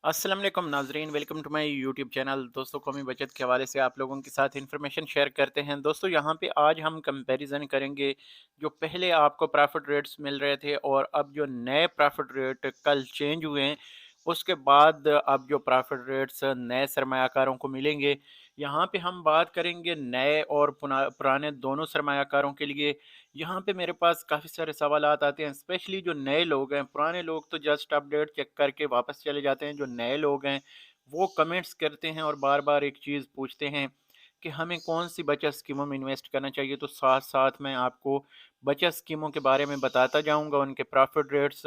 अस्सलाम वालेकुम नाजरीन, welcome to my YouTube channel. दोस्तों, कौमी बचत के हवाले से आप लोगों के साथ इन्फॉर्मेशन शेयर करते हैं। दोस्तों, यहाँ पे आज हम कंपैरिजन करेंगे जो पहले आपको प्रॉफिट रेट्स मिल रहे थे और अब जो नए प्रॉफिट रेट कल चेंज हुए हैं, उसके बाद अब जो प्रॉफिट रेट्स नए सरमायाकारों को मिलेंगे। यहाँ पे हम बात करेंगे नए और पुराने दोनों सरमायाकारों के लिए। यहाँ पे मेरे पास काफ़ी सारे सवालात आते हैं, स्पेशली जो नए लोग हैं। पुराने लोग तो जस्ट अपडेट चेक करके वापस चले जाते हैं। जो नए लोग हैं वो कमेंट्स करते हैं और बार बार एक चीज़ पूछते हैं कि हमें कौन सी बचत स्कीमों में इन्वेस्ट करना चाहिए। तो साथ साथ मैं आपको बचत स्कीमों के बारे में बताता जाऊंगा, उनके प्रॉफिट रेट्स,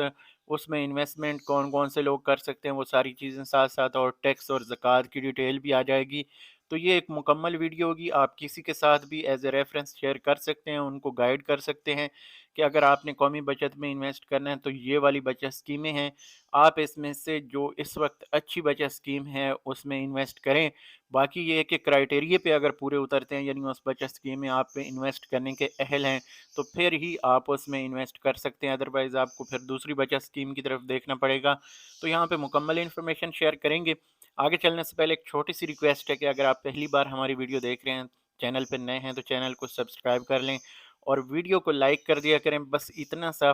उसमें इन्वेस्टमेंट कौन कौन से लोग कर सकते हैं, वो सारी चीज़ें साथ साथ, और टैक्स और ज़कात की डिटेल भी आ जाएगी। तो ये एक मुकम्मल वीडियो होगी। आप किसी के साथ भी एज ए रेफरेंस शेयर कर सकते हैं, उनको गाइड कर सकते हैं कि अगर आपने कौमी बचत में इन्वेस्ट करना है तो ये वाली बचत स्कीमें हैं, आप इसमें से जो इस वक्त अच्छी बचत स्कीम है उसमें इन्वेस्ट करें। बाकी ये है कि क्राइटेरिया पे अगर पूरे उतरते हैं, यानी उस बचत स्कीम में आप इन्वेस्ट करने के अहल हैं, तो फिर ही आप उसमें इन्वेस्ट कर सकते हैं। अदरवाइज़ आपको फिर दूसरी बचत स्कीम की तरफ देखना पड़ेगा। तो यहाँ पे मुकम्मल इन्फॉर्मेशन शेयर करेंगे। आगे चलने से पहले एक छोटी सी रिक्वेस्ट है कि अगर आप पहली बार हमारी वीडियो देख रहे हैं, चैनल पर नए हैं, तो चैनल को सब्सक्राइब कर लें और वीडियो को लाइक कर दिया करें। बस इतना सा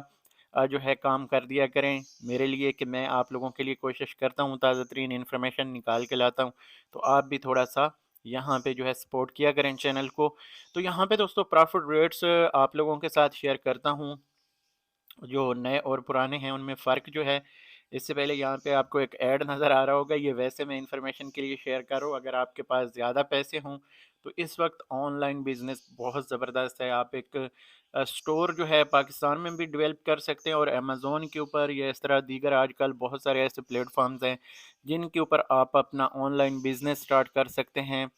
जो है काम कर दिया करें मेरे लिए, कि मैं आप लोगों के लिए कोशिश करता हूँ, ताज़ा तरीन इन्फॉर्मेशन निकाल के लाता हूँ। तो आप भी थोड़ा सा यहाँ पे जो है सपोर्ट किया करें चैनल को। तो यहाँ पे दोस्तों प्रॉफिट रेट्स आप लोगों के साथ शेयर करता हूँ। जो नए और पुराने हैं उनमें फ़र्क जो है, इससे पहले यहाँ पे आपको एक ऐड नज़र आ रहा होगा। ये वैसे मैं इन्फॉर्मेशन के लिए शेयर कर रहा हूँ। अगर आपके पास ज़्यादा पैसे हों तो इस वक्त ऑनलाइन बिज़नेस बहुत ज़बरदस्त है। आप एक स्टोर जो है पाकिस्तान में भी डेवलप कर सकते हैं, और अमेज़ोन के ऊपर या इस तरह दीगर आजकल बहुत सारे ऐसे प्लेटफॉर्म्स हैं जिनके ऊपर आप अपना ऑनलाइन बिज़नेस स्टार्ट कर सकते हैं।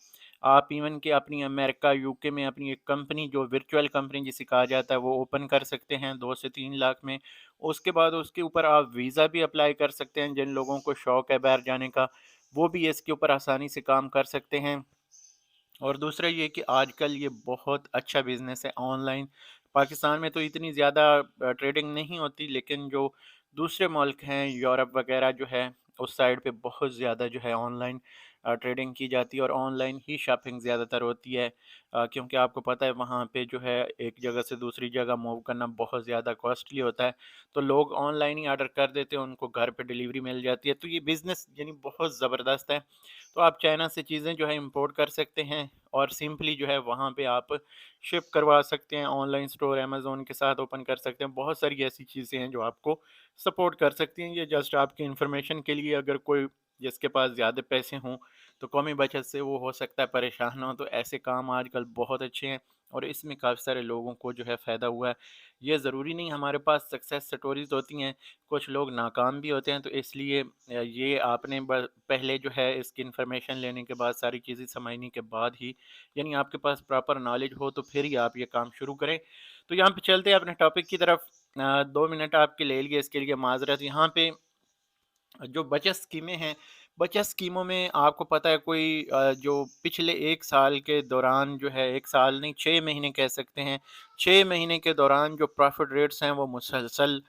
आप इवन कि अपनी अमेरिका, यूके में अपनी एक कंपनी, जो वर्चुअल कंपनी जिसे कहा जाता है, वो ओपन कर सकते हैं 2 से 3 लाख में। उसके बाद उसके ऊपर आप वीज़ा भी अप्लाई कर सकते हैं। जिन लोगों को शौक है बाहर जाने का, वो भी इसके ऊपर आसानी से काम कर सकते हैं। और दूसरा ये कि आजकल ये बहुत अच्छा बिज़नेस है ऑनलाइन। पाकिस्तान में तो इतनी ज़्यादा ट्रेडिंग नहीं होती, लेकिन जो दूसरे मुल्क हैं, यूरोप वगैरह जो है, उस साइड पे बहुत ज़्यादा जो है ऑनलाइन ट्रेडिंग की जाती है और ऑनलाइन ही शॉपिंग ज़्यादातर होती है। क्योंकि आपको पता है वहाँ पे जो है एक जगह से दूसरी जगह मूव करना बहुत ज़्यादा कॉस्टली होता है। तो लोग ऑनलाइन ही ऑर्डर कर देते हैं, उनको घर पे डिलीवरी मिल जाती है। तो ये बिज़नेस यानी बहुत ज़बरदस्त है। तो आप चाइना से चीज़ें जो है इंपोर्ट कर सकते हैं और सिंपली जो है वहाँ पे आप शिप करवा सकते हैं। ऑनलाइन स्टोर अमेज़न के साथ ओपन कर सकते हैं। बहुत सारी ऐसी चीज़ें हैं जो आपको सपोर्ट कर सकती हैं। ये जस्ट आपकी इन्फॉर्मेशन के लिए। अगर कोई जिसके पास ज़्यादा पैसे हों तो कौमी बचत से वो हो सकता है परेशान हो, तो ऐसे काम आजकल बहुत अच्छे हैं और इसमें काफ़ी सारे लोगों को जो है फ़ायदा हुआ है। ये ज़रूरी नहीं हमारे पास सक्सेस स्टोरीज़ होती हैं, कुछ लोग नाकाम भी होते हैं। तो इसलिए ये आपने पहले जो है इसकी इन्फॉर्मेशन लेने के बाद, सारी चीज़ें समझने के बाद ही, यानी आपके पास प्रॉपर नॉलेज हो, तो फिर ही आप ये काम शुरू करें। तो यहाँ पे चलते हैं अपने टॉपिक की तरफ। 2 मिनट आपके ले लिए, इसके लिए माजरत। यहाँ पे जो बचत स्कीमें हैं, बचत स्कीमों में आपको पता है कोई जो पिछले 1 साल के दौरान जो है, 1 साल नहीं 6 महीने कह सकते हैं, 6 महीने के दौरान जो प्रॉफ़िट रेट्स हैं वो मुसलसल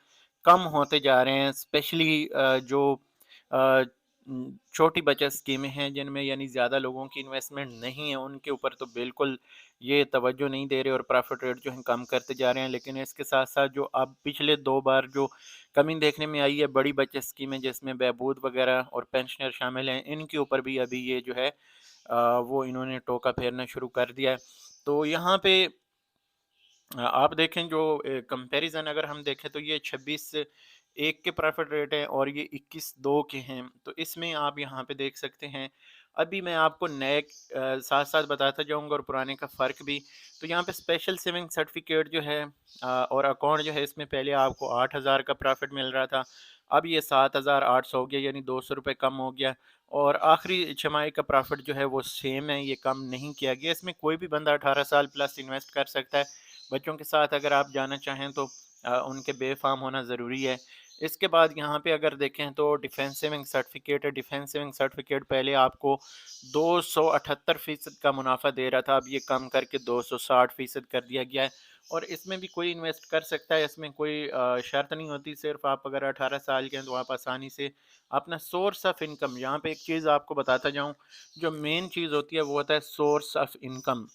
कम होते जा रहे हैं। स्पेशली जो अ, छोटी बचत स्कीमें हैं जिनमें यानी ज़्यादा लोगों की इन्वेस्टमेंट नहीं है, उनके ऊपर तो बिल्कुल ये तवज्जो नहीं दे रहे और प्रॉफ़िट रेट जो हैं कम करते जा रहे हैं। लेकिन इसके साथ-साथ जो अब पिछले 2 बार जो कमी देखने में आई है, बड़ी बचत स्कीमें जिसमें बहबूद वगैरह और पेंशनर शामिल हैं, इनके ऊपर भी अभी ये जो है वो इन्होंने टोका फेरना शुरू कर दिया है। तो यहाँ पे आप देखें जो कंपैरिज़न अगर हम देखें तो ये 26-1 के प्रॉफ़िट रेट है और ये 21-2 के हैं। तो इसमें आप यहाँ पे देख सकते हैं। अभी मैं आपको नए साथ-साथ बताता जाऊँगा और पुराने का फ़र्क भी। तो यहाँ पे स्पेशल सेविंग सर्टिफ़िकेट जो है और अकाउंट जो है, इसमें पहले आपको 8,000 का प्रॉफ़िट मिल रहा था। अब ये 7,800 हो गया, यानी ₹200 कम हो गया। और आखिरी छमाही का प्रॉफ़िट जो है वो सेम है, ये कम नहीं किया गया। इसमें कोई भी बंदा 18 साल प्लस इन्वेस्ट कर सकता है। बच्चों के साथ अगर आप जाना चाहें तो उनके बेफ़ार्म होना ज़रूरी है। اس کے بعد یہاں پہ اگر دیکھیں تو ڈیفینس سیونگ سرٹیفکیٹ ہے، ڈیفینس سیونگ سرٹیفکیٹ پہلے آپ کو 278% کا منافع دے رہا تھا، اب یہ کم کر کے 260% کر دیا گیا ہے، اور اس میں بھی کوئی انویسٹ کر سکتا ہے، اس میں کوئی شرط نہیں ہوتی، صرف آپ اگر 18 سال کے ہیں تو آپ آسانی سے اپنا سورس آف انکم، یہاں پہ ایک چیز آپ کو بتاتا جاؤں، جو مین چیز ہوتی ہے وہ ہوتا ہے سورس آف انکم،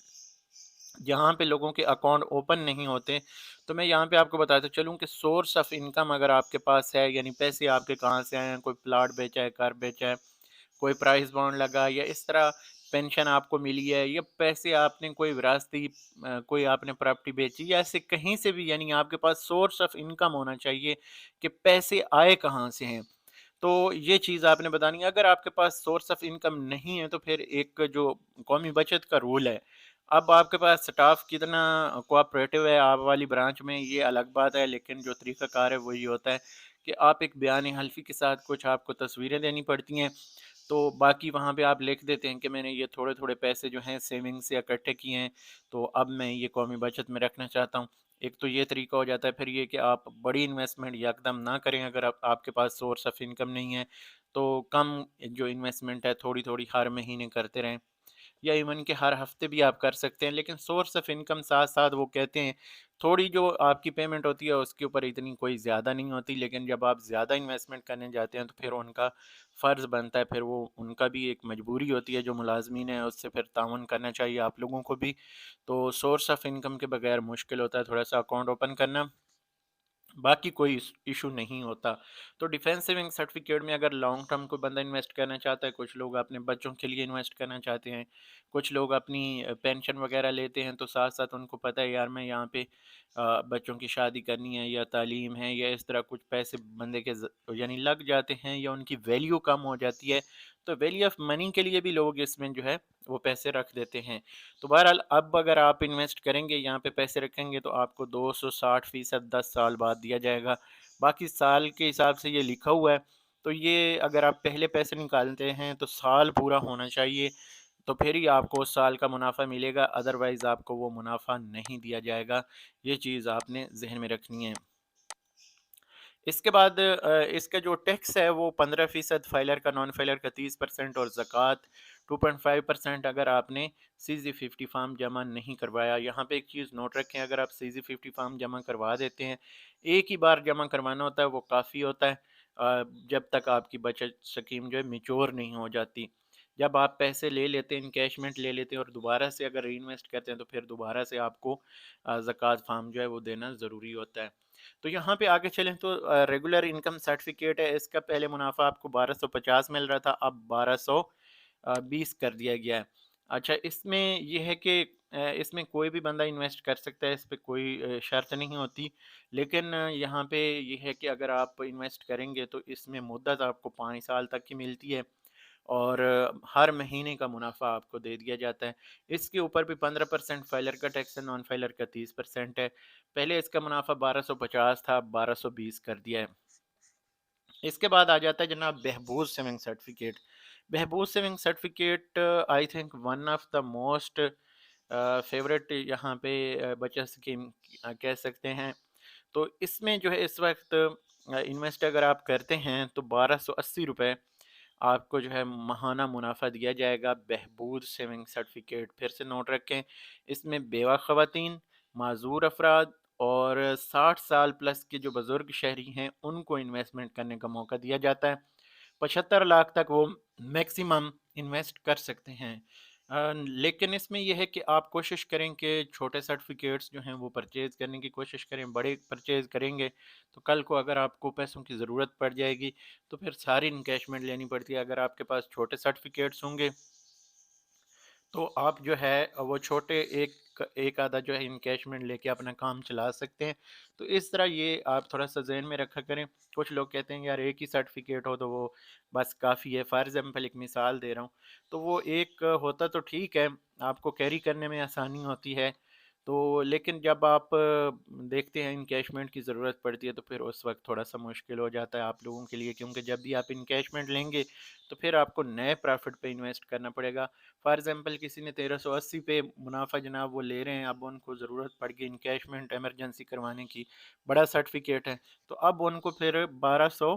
جہاں پہ لوگوں کے اکاؤنٹ اوپن نہیں ہوتے، تو میں یہاں پہ آپ کو بتاتا چلوں کہ سورس آف انکم اگر آپ کے پاس ہے، یعنی پیسے آپ کے کہاں سے آئے ہیں، کوئی پلاٹ بیچا ہے، گھر بیچا ہے، کوئی پرائز بانڈ لگا، یا اس طرح پینشن آپ کو ملی ہے، یا پیسے آپ نے کوئی وراثتی کوئی آپ نے پراپرٹی بیچی، یا ایسے کہیں سے بھی، یعنی آپ کے پاس سورس آف انکم ہونا چاہیے کہ پیسے آئے کہاں سے ہیں، تو یہ چیز آپ نے بتانی ہے۔ اگر آپ کے پاس سورس آف انکم نہیں ہے تو پھر ایک جو قومی بچت کا رول ہے، اب آپ کے پاس سٹاف کتنا کوآپریٹو ہے آپ والی برانچ میں، یہ الگ بات ہے، لیکن جو طریقہ کار ہے وہی ہوتا ہے کہ آپ ایک بیان حلفی کے ساتھ کچھ آپ کو تصویریں دینی پڑتی ہیں، تو باقی وہاں پہ آپ لکھ دیتے ہیں کہ میں نے یہ تھوڑے تھوڑے پیسے جو ہیں سیونگ سے اکٹھے کیے ہیں، تو اب میں یہ قومی بچت میں رکھنا چاہتا ہوں۔ ایک تو یہ طریقہ ہو جاتا ہے، پھر یہ کہ آپ بڑی انویسٹمنٹ یکدم نہ کریں، اگر آپ کے پاس سورس آف انکم نہیں ہے تو کم جو انویسٹمنٹ ہے تھوڑی تھوڑی ہر مہینے کرتے رہیں، یا ایون کہ ہر ہفتے بھی آپ کر سکتے ہیں، لیکن سورس آف انکم ساتھ ساتھ وہ کہتے ہیں تھوڑی جو آپ کی پیمنٹ ہوتی ہے اس کے اوپر اتنی کوئی زیادہ نہیں ہوتی، لیکن جب آپ زیادہ انویسٹمنٹ کرنے جاتے ہیں تو پھر ان کا فرض بنتا ہے، پھر وہ ان کا بھی ایک مجبوری ہوتی ہے جو ملازمین ہیں، اس سے پھر تعاون کرنا چاہیے آپ لوگوں کو بھی، تو سورس آف انکم کے بغیر مشکل ہوتا ہے تھوڑا سا اکاؤنٹ اوپن کرنا، باقی کوئی ایشو نہیں ہوتا۔ تو ڈیفینس سیونگ سرٹیفکیٹ میں اگر لانگ ٹرم کوئی بندہ انویسٹ کرنا چاہتا ہے، کچھ لوگ اپنے بچوں کے لیے انویسٹ کرنا چاہتے ہیں، کچھ لوگ اپنی پینشن وغیرہ لیتے ہیں، تو ساتھ ساتھ ان کو پتہ ہے یار میں یہاں پہ بچوں کی شادی کرنی ہے یا تعلیم ہے یا اس طرح کچھ پیسے بندے کے یعنی لگ جاتے ہیں یا ان کی ویلیو کم ہو جاتی ہے، تو ویلیو آف منی کے لیے بھی لوگ اس میں جو ہے وہ پیسے رکھ دیتے ہیں۔ تو بہرحال اب اگر آپ انویسٹ کریں گے یہاں پہ پیسے رکھیں گے تو آپ کو 260% 10 سال بعد دیا جائے گا، باقی سال کے حساب سے یہ لکھا ہوا ہے، تو یہ اگر آپ پہلے پیسے نکالتے ہیں تو سال پورا ہونا چاہیے، تو پھر ہی آپ کو اس سال کا منافع ملے گا، ادروائز آپ کو وہ منافع نہیں دیا جائے گا، یہ چیز آپ نے ذہن میں رکھنی ہے۔ اس کے بعد اس کا جو ٹیکس ہے وہ 15%، فائلر کا، نان فائلر کا 30%، اور زکوٰۃ 2.5% اگر آپ نے سی زی 50 فارم جمع نہیں کروایا۔ یہاں پہ ایک چیز نوٹ رکھیں، اگر آپ سی زی 50 فارم جمع کروا دیتے ہیں، ایک ہی بار جمع کروانا ہوتا ہے، وہ کافی ہوتا ہے جب تک آپ کی بچت سکیم جو ہے میچور نہیں ہو جاتی۔ جب آپ پیسے لے لیتے ہیں، انکیشمنٹ لے لیتے ہیں اور دوبارہ سے اگر ری انویسٹ کرتے ہیں تو پھر دوبارہ سے آپ کو زکوٰۃ فارم جو ہے وہ دینا ضروری ہوتا ہے۔ تو یہاں پہ آگے چلیں تو ریگولر انکم سرٹیفکیٹ ہے، اس کا پہلے منافع آپ کو 1250 مل رہا تھا، اب 1220 کر دیا گیا ہے۔ اچھا، اس میں یہ ہے کہ اس میں کوئی بھی بندہ انویسٹ کر سکتا ہے، اس پہ کوئی شرط نہیں ہوتی، لیکن یہاں پہ یہ ہے کہ اگر آپ انویسٹ کریں گے تو اس میں مدت آپ کو 5 سال تک کی ملتی ہے، اور ہر مہینے کا منافع آپ کو دے دیا جاتا ہے۔ اس کے اوپر بھی 15% فائلر کا ٹیکس ہے، نان فائلر کا 30% ہے، پہلے اس کا منافع 1250 تھا، اب 1220 کر دیا ہے۔ اس کے بعد آ جاتا ہے جناب بہبود سیونگ سرٹیفکیٹ۔ بہبود saving certificate I think one of the most favourite یہاں پہ بچت اسکیم کہہ سکتے ہیں، تو اس میں جو ہے اس وقت انویسٹ اگر آپ کرتے ہیں تو 1280 روپے آپ کو جو ہے ماہانہ منافع دیا جائے گا بہبود سیونگ سرٹیفکیٹ۔ پھر سے نوٹ رکھیں، اس میں بیوہ خواتین، معذور افراد اور 60 سال پلس کے جو بزرگ شہری ہیں ان کو انویسٹمنٹ کرنے کا موقع دیا جاتا ہے، 75 لاکھ تک وہ میکسیمم انویسٹ کر سکتے ہیں۔ لیکن اس میں یہ ہے کہ آپ کوشش کریں کہ چھوٹے سرٹیفکیٹس جو ہیں وہ پرچیز کرنے کی کوشش کریں، بڑے پرچیز کریں گے تو کل کو اگر آپ کو پیسوں کی ضرورت پڑ جائے گی تو پھر ساری انکیشمنٹ لینی پڑتی ہے۔ اگر آپ کے پاس چھوٹے سرٹیفکیٹس ہوں گے تو آپ جو ہے وہ چھوٹے ایک آدھا جو ہے انکیشمنٹ لے کے اپنا کام چلا سکتے ہیں، تو اس طرح یہ آپ تھوڑا سا ذہن میں رکھا کریں۔ کچھ لوگ کہتے ہیں یار ایک ہی سرٹیفکیٹ ہو تو وہ بس کافی ہے، فار ایگزامپل ایک مثال دے رہا ہوں، تو وہ ایک ہوتا تو ٹھیک ہے، آپ کو کیری کرنے میں آسانی ہوتی ہے، तो लेकिन जब आप देखते हैं इनकैशमेंट की ज़रूरत पड़ती है तो फिर उस वक़्त थोड़ा-सा मुश्किल हो जाता है आप लोगों के लिए, क्योंकि जब भी आप इनकैशमेंट लेंगे तो फिर आपको नए प्रॉफ़िट पे इन्वेस्ट करना पड़ेगा। फ़ॉर एग्ज़ाम्पल किसी ने 1380 पे मुनाफ़ा जनाब वो ले रहे हैं, अब उनको ज़रूरत पड़ गई इनकैशमेंट इमरजेंसी करवाने की, बड़ा सर्टिफ़िकेट है, तो अब उनको फिर 1200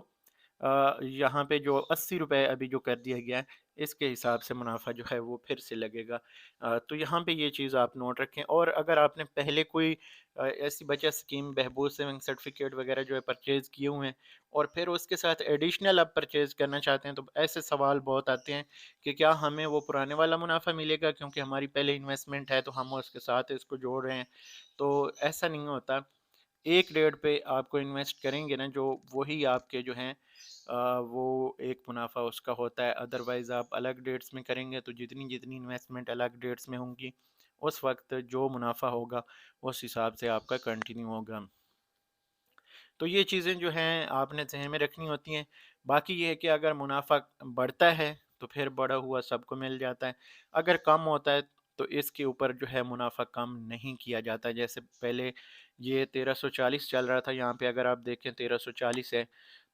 यहाँ पे जो 80 रुपए अभी जो कर दिया गया है, इसके हिसाब से मुनाफ़ा जो है वो फिर से लगेगा। तो यहाँ पे ये चीज़ आप नोट रखें। और अगर आपने पहले कोई ऐसी बचत स्कीम, बहबूद सेविंग सर्टिफिकेट वगैरह जो है परचेज़ किए हुए हैं और फिर उसके साथ एडिशनल आप परचेज़ करना चाहते हैं, तो ऐसे सवाल बहुत आते हैं कि क्या हमें वो पुराने वाला मुनाफ़ा मिलेगा, क्योंकि हमारी पहले इन्वेस्टमेंट है तो हम उसके साथ इसको जोड़ रहे हैं। तो ऐसा नहीं होता, एक रेट पे आपको इन्वेस्ट करेंगे ना जो, वही आपके जो हैं वो एक मुनाफा उसका होता है। अदरवाइज़ आप अलग डेट्स में करेंगे तो जितनी जितनी इन्वेस्टमेंट अलग डेट्स में होंगी, उस वक्त जो मुनाफा होगा उस हिसाब से आपका कंटिन्यू होगा। तो ये चीज़ें जो हैं आपने ज़हन में रखनी होती हैं। बाकी ये है कि अगर मुनाफ़ा बढ़ता है तो फिर बढ़ा हुआ सबको मिल जाता है, अगर कम होता है तो इसके ऊपर जो है मुनाफ़ा कम नहीं किया जाता है। जैसे पहले ये 1340 चल रहा था, यहाँ पे अगर आप देखें 1340 है,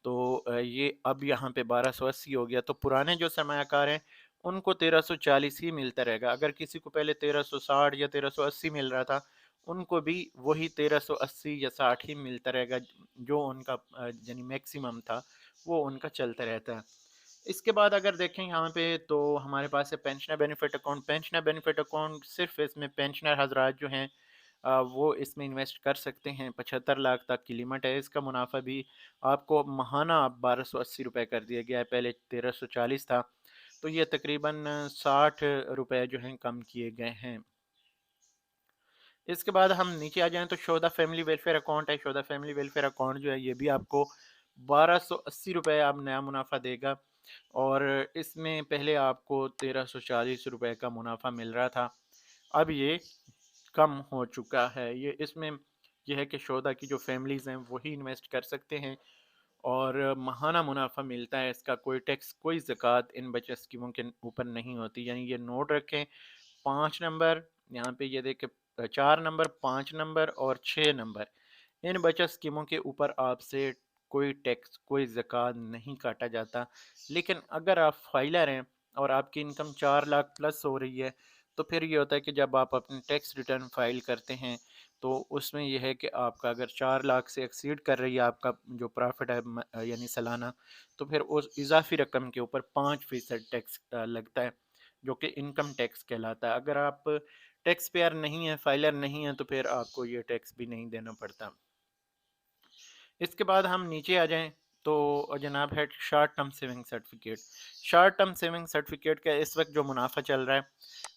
तो ये अब यहाँ पे 1280 हो गया। तो पुराने जो सरमायाकार हैं उनको 1340 ही मिलता रहेगा। अगर किसी को पहले 1360 या 1380 मिल रहा था, उनको भी वही 1380 या 60 ही मिलता रहेगा, जो उनका यानी मैक्सिमम था वो उनका चलता रहता है। इसके बाद अगर देखें यहाँ पे तो हमारे पास है pensioner benefit account. Pensioner benefit account सिर्फ इसमें पेंशनर हजरात जो हैं वो इसमें इन्वेस्ट कर सकते हैं। 75 लाख तक की लिमिट है। इसका मुनाफा भी आपको महाना 1280 रुपये कर दिया गया है, पहले 1340 था। तो ये तकरीबन 60 रुपये जो हैं कम किए गए हैं। इसके बाद हम नीचे आ जाएँ तो show the family welfare account है। Show the family welfare account जो है ये भी आपको 1280 रुपये अब नया मुनाफा देगा, और इसमें पहले आपको 1340 रुपये का मुनाफा मिल रहा था, अब ये कम हो चुका है। ये इसमें यह है कि शोधा की जो फैमिलीज़ हैं वही इन्वेस्ट कर सकते हैं, और महाना मुनाफा मिलता है। इसका कोई टैक्स कोई ज़कात इन बचत स्कीमों के ऊपर नहीं होती। यानी ये नोट रखें, 5 नंबर यहाँ पे ये देखें, 4 नंबर, 5 नंबर और 6 नंबर, इन बचत स्कीमों के ऊपर आपसे कोई टैक्स कोई ज़कात नहीं काटा जाता। लेकिन अगर आप फाइलर हैं और आपकी इनकम 4 लाख प्लस हो रही है, तो फिर ये होता है कि जब आप अपने टैक्स रिटर्न फाइल करते हैं तो उसमें यह है कि आपका अगर 4 लाख से एक्सीड कर रही है आपका जो प्रॉफिट है यानी सालाना, तो फिर उस इजाफी रकम के ऊपर 5% टैक्स लगता है, जो कि इनकम टैक्स कहलाता है। अगर आप टैक्स पेयर नहीं है, फाइलर नहीं है, तो फिर आपको ये टैक्स भी नहीं देना पड़ता। इसके बाद हम नीचे आ जाएं तो जनाब है short term saving certificate. Short term saving certificate का इस वक्त जो मुनाफा चल रहा है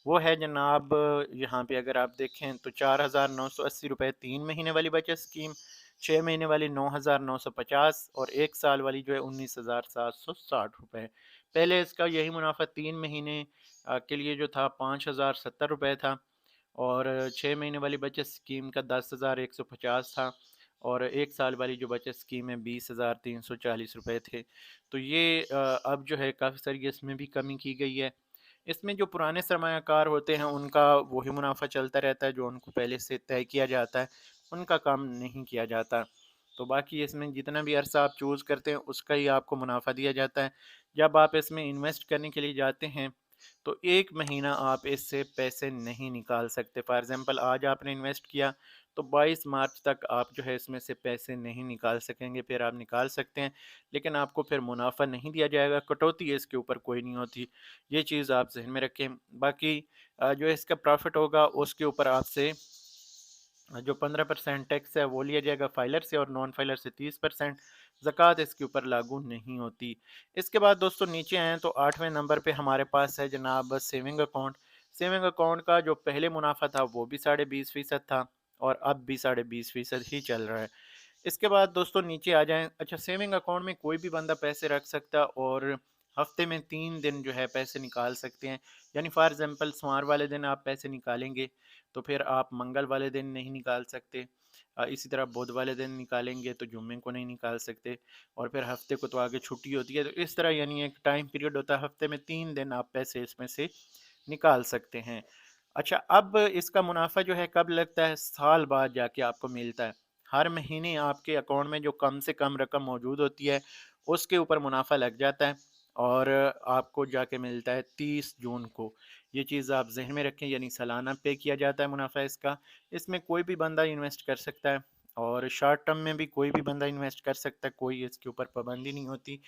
वो है जनाब, यहाँ पे अगर आप देखें तो 4980 रुपये 3 महीने वाली बचत स्कीम, 6 महीने वाली 9950, और 1 साल वाली जो है 19760 रुपये। पहले इसका यही मुनाफा 3 महीने के लिए जो था 5070 रुपये था, और 6 महीने वाली बचत स्कीम का 10,150 था, और 1 साल वाली जो बचत स्कीम है 20,340 रुपये थे। तो ये अब जो है काफ़ी सारी इसमें भी कमी की गई है। इसमें जो पुराने सरमायाकार होते हैं उनका वही मुनाफा चलता रहता है, जो उनको पहले से तय किया जाता है, उनका काम नहीं किया जाता। तो बाकी इसमें जितना भी अरसा आप चूज़ करते हैं उसका ही आपको मुनाफा दिया जाता है। जब आप इसमें इन्वेस्ट करने के लिए जाते हैं तो 1 महीना आप इससे पैसे नहीं निकाल सकते। फॉर एग्ज़ाम्पल आज आपने इन्वेस्ट किया तो 22 मार्च तक आप जो है इसमें से पैसे नहीं निकाल सकेंगे। फिर आप निकाल सकते हैं लेकिन आपको फिर मुनाफा नहीं दिया जाएगा, कटौती है इसके ऊपर कोई नहीं होती। ये चीज़ आप ज़हन में रखें। बाकी जो इसका प्रॉफ़िट होगा उसके ऊपर आपसे जो 15% टैक्स है वो लिया जाएगा फाइलर से, और नॉन फाइलर से 30%। ज़कात इसके ऊपर लागू नहीं होती। इसके बाद दोस्तों नीचे आएँ तो 8वें नंबर पे हमारे पास है जनाब सेविंग अकाउंट। सेविंग अकाउंट का जो पहले मुनाफा था वो भी 20.5% था, और अब भी 20.5% ही चल रहा है। इसके बाद दोस्तों नीचे आ जाएँ, अच्छा सेविंग अकाउंट में कोई भी बंदा पैसे रख सकता है, और हफ्ते में 3 दिन जो है पैसे निकाल सकते हैं। यानी फॉर एग्जांपल सोमवार वाले दिन आप पैसे निकालेंगे तो फिर आप मंगल वाले दिन नहीं निकाल सकते। इसी तरह बुध वाले दिन निकालेंगे तो जुम्मे को नहीं निकाल सकते, और फिर हफ्ते को तो आगे छुट्टी होती है। तो इस तरह यानी एक टाइम पीरियड होता है, हफ्ते में 3 दिन आप पैसे इसमें से निकाल सकते हैं। अच्छा, अब इसका मुनाफ़ा जो है कब लगता है? साल बाद जाके आपको मिलता है। हर महीने आपके अकाउंट में जो कम से कम रकम मौजूद होती है, उसके ऊपर मुनाफ़ा लग जाता है और आपको जाके मिलता है 30 जून को। ये चीज़ आप ज़हन में रखें, यानी सालाना पे किया जाता है मुनाफ़ा इसका। इसमें कोई भी बंदा इन्वेस्ट कर सकता है और शॉर्ट टर्म में भी कोई भी बंदा इन्वेस्ट कर सकता है, कोई इसके ऊपर पाबंदी नहीं होती।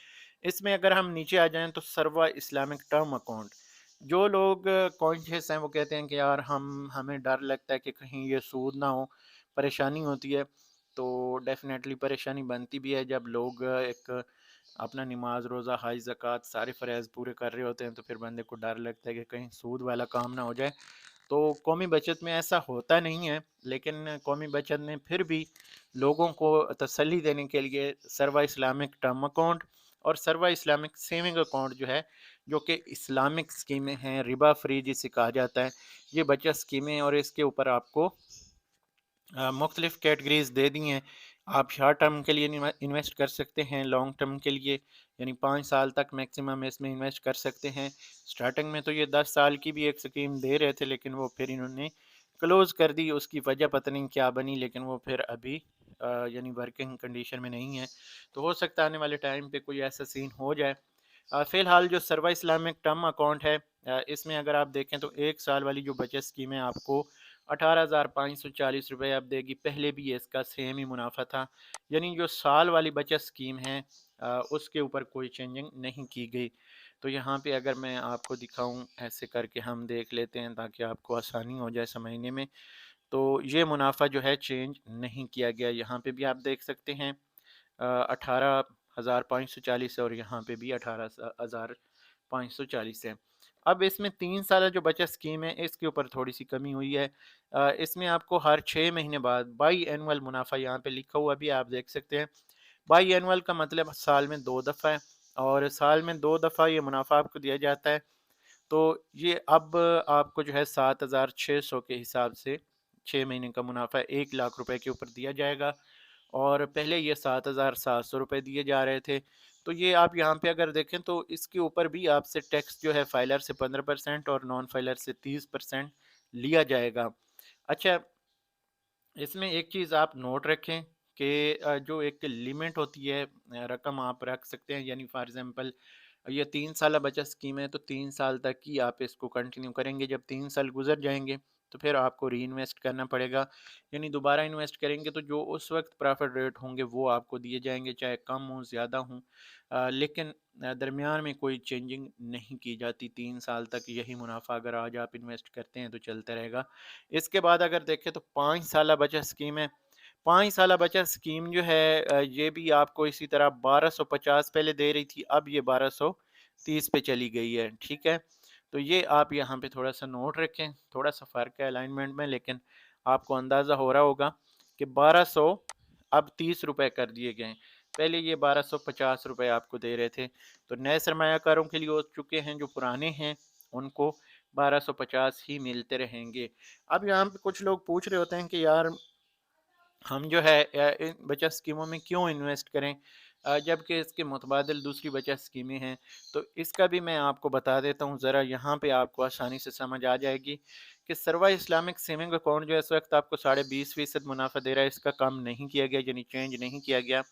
इसमें अगर हम नीचे आ जाएँ तो सर्वा इस्लामिक टर्म अकाउंट, जो लोग कॉन्शियस हैं वो कहते हैं कि यार हमें डर लगता है कि कहीं ये सूद ना हो, परेशानी होती है। तो डेफ़िनेटली परेशानी बनती भी है जब लोग एक अपना नमाज़, रोज़ा, हज, ज़कात सारे फ़राइज़ पूरे कर रहे होते हैं, तो फिर बंदे को डर लगता है कि कहीं सूद वाला काम ना हो जाए। तो कौमी बचत में ऐसा होता नहीं है, लेकिन कौमी बचत में फिर भी लोगों को तसल्ली देने के लिए सर्वा इस्लामिक टर्म अकाउंट और सर्वा इस्लामिक सेविंग अकाउंट जो है, जो कि इस्लामिक स्कीमें हैं, रिबा फ्री जिसे कहा जाता है, ये बचत स्कीमें हैं और इसके ऊपर आपको मुख्तलिफ़ कैटेगरीज़ दे दी हैं। आप शॉर्ट टर्म के लिए इन्वेस्ट कर सकते हैं, लॉन्ग टर्म के लिए यानी 5 साल तक मैक्सिमम इसमें इन्वेस्ट कर सकते हैं। स्टार्टिंग में तो ये 10 साल की भी एक स्कीम दे रहे थे, लेकिन वो फिर इन्होंने क्लोज़ कर दी। उसकी वजह पता नहीं क्या बनी, लेकिन वो फिर अभी यानी वर्किंग कंडीशन में नहीं है। तो हो सकता है आने वाले टाइम पे कोई ऐसा सीन हो जाए। फ़िलहाल जो सर्वा इस्लामिक टर्म अकाउंट है, इसमें अगर आप देखें तो 1 साल वाली जो बचत स्कीम है आपको 18,540 रुपए अब देगी। पहले भी इसका सेम ही मुनाफ़ा था। यानी जो साल वाली बचत स्कीम है, उसके ऊपर कोई चेंजिंग नहीं की गई। तो यहाँ पे अगर मैं आपको दिखाऊँ, ऐसे करके हम देख लेते हैं ताकि आपको आसानी हो जाए समझने में। तो ये मुनाफ़ा जो है चेंज नहीं किया गया। यहाँ पे भी आप देख सकते हैं 18,540 है और यहाँ पे भी 18,540 है। अब इसमें 3 साल जो बचत स्कीम है, इसके ऊपर थोड़ी-सी कमी हुई है। इसमें आपको हर 6 महीने बाद बाई एनुअल मुनाफ़ा यहाँ पे लिखा हुआ भी आप देख सकते हैं। बाई एनुअल का मतलब साल में 2 दफ़ा है और साल में 2 दफ़ा ये मुनाफ़ा आपको दिया जाता है। तो ये अब आपको जो है 7,600 के हिसाब से 6 महीने का मुनाफ़ा 1 लाख रुपए के ऊपर दिया जाएगा और पहले ये 7,700 रुपए दिए जा रहे थे। तो ये आप यहाँ पे अगर देखें तो इसके ऊपर भी आपसे टैक्स जो है फाइलर से 15% और नॉन फाइलर से 30% लिया जाएगा। अच्छा, इसमें एक चीज़ आप नोट रखें कि जो एक लिमिट होती है, रकम आप रख सकते हैं, यानी फॉर एग्ज़ाम्पल ये 3 साला बचत स्कीम है, तो 3 साल तक ही आप इसको कंटिन्यू करेंगे। जब 3 साल गुज़र जाएँगे, तो फिर आपको री-इन्वेस्ट करना पड़ेगा। यानी दोबारा इन्वेस्ट करेंगे तो जो उस वक़्त प्रॉफ़िट रेट होंगे वो आपको दिए जाएँगे, चाहे कम हों, ज़्यादा हों। लेकिन दरमियान में कोई चेंजिंग नहीं की जाती। 3 साल तक यही मुनाफ़ा अगर आज आप इन्वेस्ट करते हैं तो चलता रहेगा। इसके बाद अगर देखें तो 5 साला बचत स्कीम है। 5 साला बचत स्कीम जो है, ये भी आपको इसी तरह 1250 पहले दे रही थी, अब ये 1230 पे चली गई है, ठीक है? तो ये आप यहाँ पे थोड़ा-सा नोट रखें, थोड़ा-सा फ़र्क है अलाइनमेंट में, लेकिन आपको अंदाज़ा हो रहा होगा कि 1200 अब 30 रुपए कर दिए गए हैं। पहले ये 1250 रुपए आपको दे रहे थे। तो नए सरमायाकारों के लिए हो चुके हैं, जो पुराने हैं, उनको 1250 ही मिलते रहेंगे। अब यहाँ पे कुछ लोग पूछ रहे होते हैं कि यार हम जो है इन बचत स्कीमों में क्यों इन्वेस्ट करें, जबकि इसके मुतबादिल दूसरी बचत स्कीमें हैं। तो इसका भी मैं आपको बता देता हूँ, ज़रा यहाँ पे आपको आसानी से समझ आ जाएगी कि सर्वा इस्लामिक सेविंग अकाउंट जो है इस वक्त आपको 20.5% मुनाफा दे रहा है। इसका कम नहीं किया गया, यानी चेंज नहीं किया गया।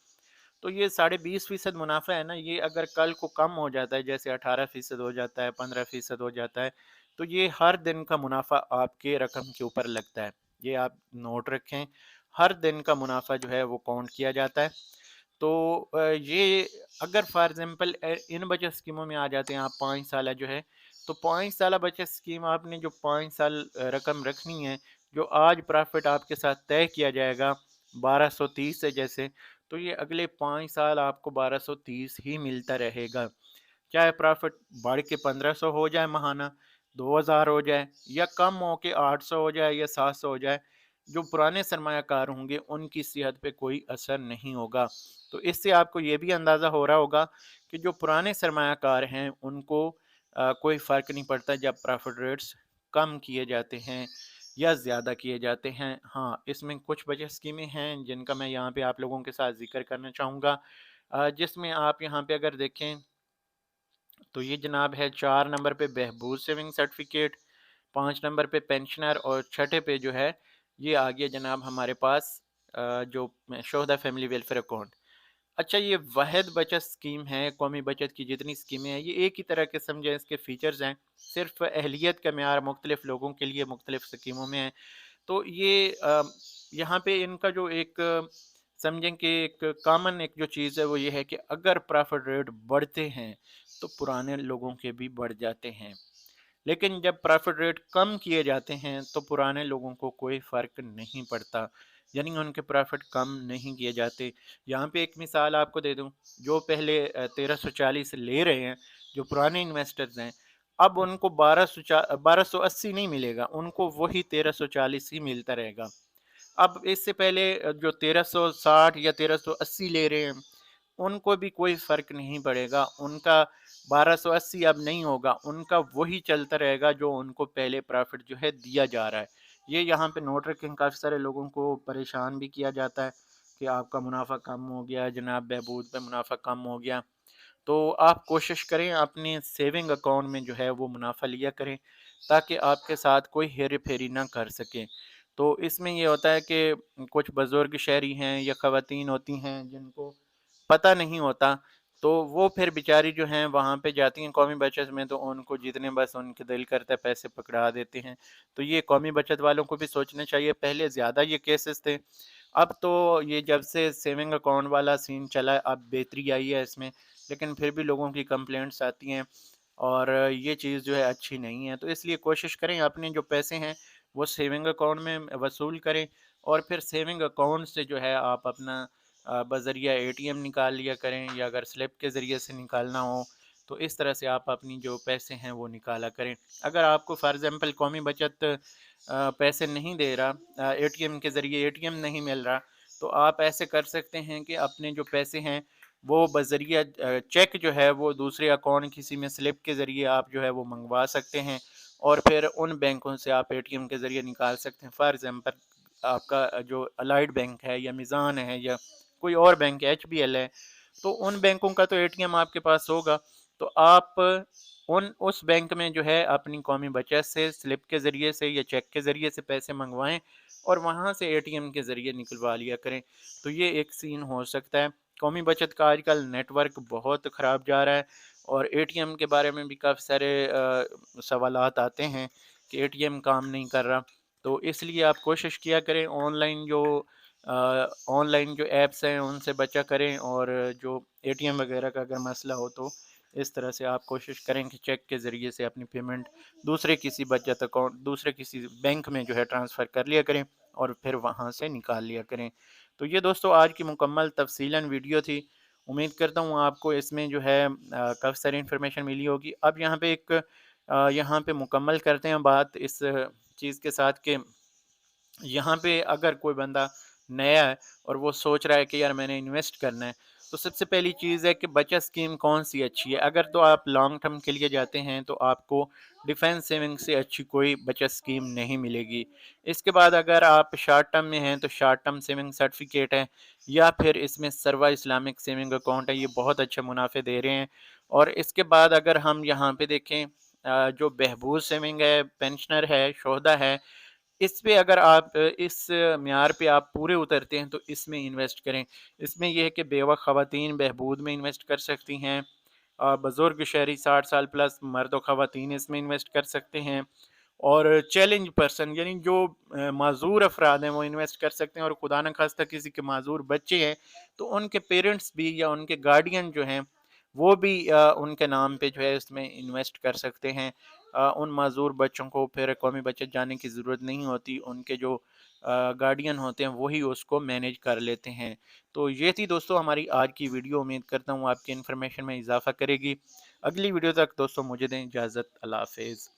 तो ये 20.5% मुनाफा है ना, ये अगर कल को कम हो जाता है, जैसे 18% हो जाता है, 15% हो जाता है, तो ये हर दिन का मुनाफा आपके रकम के ऊपर लगता है। ये आप नोट रखें, हर दिन का मुनाफा जो है वो काउंट किया जाता है। तो ये अगर फॉर एग्जांपल इन बचत स्कीमों में आ जाते हैं आप 5 साल जो है, तो 5 साल बचत स्कीम आपने जो 5 साल रकम रखनी है, जो आज प्रॉफिट आपके साथ तय किया जाएगा 1230 से जैसे, तो ये अगले 5 साल आपको 1230 ही मिलता रहेगा। चाहे प्रॉफिट बढ़ के 1500 हो जाए महाना, 2000 हो जाए या कम हो के 800 हो जाए या 700 हो जाए, जो पुराने सरमायाकार होंगे उनकी सेहत पे कोई असर नहीं होगा। तो इससे आपको ये भी अंदाज़ा हो रहा होगा कि जो पुराने सरमायाकार हैं उनको कोई फ़र्क नहीं पड़ता जब प्रॉफिट रेट्स कम किए जाते हैं या ज़्यादा किए जाते हैं। हाँ, इसमें कुछ बचत स्कीमें हैं जिनका मैं यहाँ पे आप लोगों के साथ ज़िक्र करना चाहूँगा, जिसमें आप यहाँ पे अगर देखें तो ये जनाब है 4 नंबर पे बहबूद सेविंग सर्टिफिकेट, 5 नंबर पे पेंशनर और छठे पे जो है ये आ गया जनाब हमारे पास जो शोहदा फैमिली वेलफेयर अकाउंट। अच्छा, ये वाहिद बचत स्कीम है, कौमी बचत की जितनी स्कीमें हैं, ये एक ही तरह के समझें इसके फ़ीचर्स हैं, सिर्फ़ अहलियत का मेयार मुख्तलिफ़ लोगों के लिए मुख्तलिफ़ स्कीमों में है। तो ये यहाँ पे इनका जो एक समझें कि एक कॉमन एक जो चीज़ है वो ये है कि अगर प्रॉफ़िट रेट बढ़ते हैं, तो पुराने लोगों के भी बढ़ जाते हैं। लेकिन जब प्रॉफ़िट रेट कम किए जाते हैं तो पुराने लोगों को कोई फ़र्क नहीं पड़ता, यानी उनके प्रॉफ़िट कम नहीं किए जाते। यहाँ पे एक मिसाल आपको दे दूँ, जो पहले 1340 ले रहे हैं, जो पुराने इन्वेस्टर्स हैं, अब उनको 1280 नहीं मिलेगा, उनको वही 1340 ही मिलता रहेगा। अब इससे पहले जो 1360 या 1380 ले रहे हैं, उनको भी कोई फ़र्क नहीं पड़ेगा, उनका 1280 अब नहीं होगा, उनका वही चलता रहेगा जो उनको पहले प्रॉफ़िट जो है दिया जा रहा है। ये यहाँ पे नोट रखें, काफ़ी सारे लोगों को परेशान भी किया जाता है कि आपका मुनाफ़ा कम हो गया, जनाब बहबूद पे मुनाफ़ा कम हो गया। तो आप कोशिश करें अपने सेविंग अकाउंट में जो है वो मुनाफ़ा लिया करें, ताकि आपके साथ कोई हेरा-फेरी ना कर सके। तो इसमें ये होता है कि कुछ बुज़ुर्ग शहरी हैं या ख़वातीन होती हैं जिनको पता नहीं होता, तो वो फिर बेचारी जो हैं वहाँ पे जाती हैं कौमी बचत में, तो उनको जितने बस उनके दिल करता है पैसे पकड़ा देते हैं। तो ये कौमी बचत वालों को भी सोचना चाहिए, पहले ज़्यादा ये केसेस थे, अब तो ये जब से सेविंग अकाउंट वाला सीन चला है अब बेहतरी आई है इसमें, लेकिन फिर भी लोगों की कंप्लेंट्स आती हैं और ये चीज़ जो है अच्छी नहीं है। तो इसलिए कोशिश करें अपने जो पैसे हैं वो सेविंग अकाउंट में वसूल करें, और फिर सेविंग अकाउंट से जो है आप अपना बज़रिया एटीएम निकाल लिया करें, या अगर स्लिप के ज़रिए से निकालना हो तो इस तरह से आप अपनी जो पैसे हैं वो निकाला करें। अगर आपको फॉर एग्ज़ाम्पल कौमी बचत पैसे नहीं दे रहा, एटीएम के ज़रिए एटीएम नहीं मिल रहा, तो आप ऐसे कर सकते हैं कि अपने जो पैसे हैं वो बज़रिया चेक जो है वो दूसरे अकाउंट किसी में स्लिप के ज़रिए आप जो है वो मंगवा सकते हैं, और फिर उन बैंकों से आप एटीएम के ज़रिए निकाल सकते हैं। फॉर एग्ज़ाम्पल आपका जो अलाइड बैंक है या मिज़ान है या कोई और बैंक है, एचबीएल है, तो उन बैंकों का तो एटीएम आपके पास होगा, तो आप उन उस बैंक में जो है अपनी कौमी बचत से स्लिप के ज़रिए से या चेक के ज़रिए से पैसे मंगवाएँ और वहाँ से एटीएम के ज़रिए निकलवा लिया करें। तो ये एक सीन हो सकता है। कौमी बचत का आजकल नेटवर्क बहुत ख़राब जा रहा है, और एटीएम के बारे में भी काफ़ी सारे सवालात आते हैं कि एटीएम काम नहीं कर रहा। तो इसलिए आप कोशिश किया करें ऑनलाइन जो ऐप्स हैं उनसे बचा करें, और जो एटीएम वगैरह का अगर मसला हो तो इस तरह से आप कोशिश करें कि चेक के ज़रिए से अपनी पेमेंट दूसरे किसी बैंक में जो है ट्रांसफ़र कर लिया करें और फिर वहाँ से निकाल लिया करें। तो ये दोस्तों आज की मुकम्मल तफ़सीलन वीडियो थी। उम्मीद करता हूँ आपको इसमें जो है काफ़ी सारी इन्फॉर्मेशन मिली होगी। अब यहाँ पे मुकम्मल करते हैं बात इस चीज़ के साथ कि यहाँ पे अगर कोई बंदा नया है और वो सोच रहा है कि यार मैंने इन्वेस्ट करना है, तो सबसे पहली चीज़ है कि बचत स्कीम कौन-सी अच्छी है। अगर तो आप लॉन्ग टर्म के लिए जाते हैं तो आपको डिफेंस सेविंग से अच्छी कोई बचत स्कीम नहीं मिलेगी। इसके बाद अगर आप शॉर्ट टर्म में हैं तो शॉर्ट टर्म सेविंग सर्टिफ़िकेट है, या फिर इसमें सर्वा इस्लामिक सेविंग अकाउंट है, ये बहुत अच्छे मुनाफ़े दे रहे हैं। और इसके बाद अगर हम यहाँ पे देखें जो बहबूद सेविंग है, पेंशनर है, शोहदा है, इस पे अगर आप इस म्यार पे आप पूरे उतरते हैं तो इसमें इन्वेस्ट करें। इसमें ये है कि बेवा ख़वातीन बहबूद में इन्वेस्ट कर सकती हैं, बुज़ुर्ग शहरी 60 साल प्लस मर्द और ख़वातीन इसमें इन्वेस्ट कर सकते हैं, और चैलेंज पर्सन यानी जो माज़ूर अफ़राद हैं वो इन्वेस्ट कर सकते हैं, और खुदा न ख़ास्ता किसी के माज़ूर बच्चे हैं तो उनके पेरेंट्स भी या उनके गार्डियन जो हैं वो भी उनके नाम पे जो है इसमें इन्वेस्ट कर सकते हैं। उन माज़ूर बच्चों को फिर कौमी बचत जाने की ज़रूरत नहीं होती, उनके जो गार्डियन होते हैं वही उसको मैनेज कर लेते हैं। तो ये थी दोस्तों हमारी आज की वीडियो, उम्मीद करता हूँ आपकी इन्फॉर्मेशन में इजाफ़ा करेगी। अगली वीडियो तक दोस्तों मुझे दें इजाज़त। अल्लाह हाफ़िज़।